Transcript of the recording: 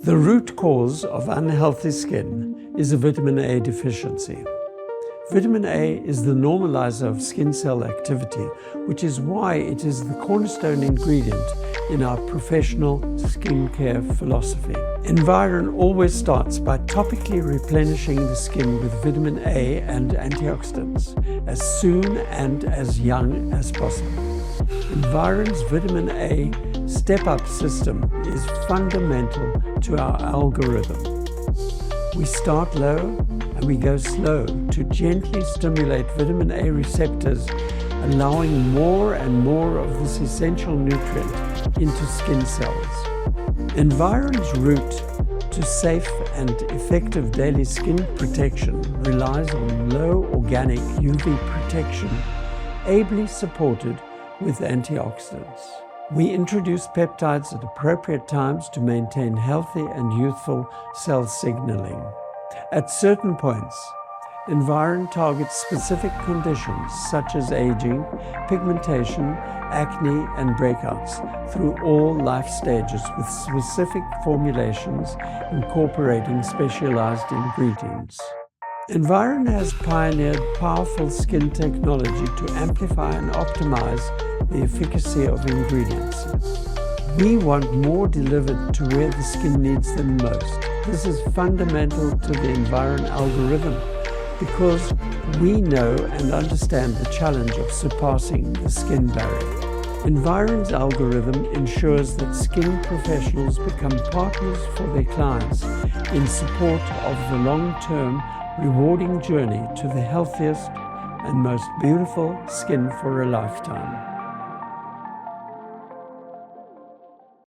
The root cause of unhealthy skin is a vitamin A deficiency. Vitamin A is the normalizer of skin cell activity, which is why it is the cornerstone ingredient in our professional skincare philosophy. Environ always starts by topically replenishing the skin with vitamin A and antioxidants as soon and as young as possible. Environ's vitamin A step-up system is fundamental to our algorithm. We start low and we go slow to gently stimulate vitamin A receptors, allowing more and more of this essential nutrient into skin cells. Environ's route to safe and effective daily skin protection relies on low organic UV protection, ably supported with antioxidants. We introduce peptides at appropriate times to maintain healthy and youthful cell signaling. At certain points, Environ targets specific conditions such as aging, pigmentation, acne, and breakouts through all life stages with specific formulations incorporating specialized ingredients. Environ has pioneered powerful skin technology to amplify and optimize the efficacy of ingredients. We want more delivered to where the skin needs them most. This is fundamental to the Environ algorithm because we know and understand the challenge of surpassing the skin barrier. Environ's algorithm ensures that skin professionals become partners for their clients in support of the long-term, rewarding journey to the healthiest and most beautiful skin for a lifetime.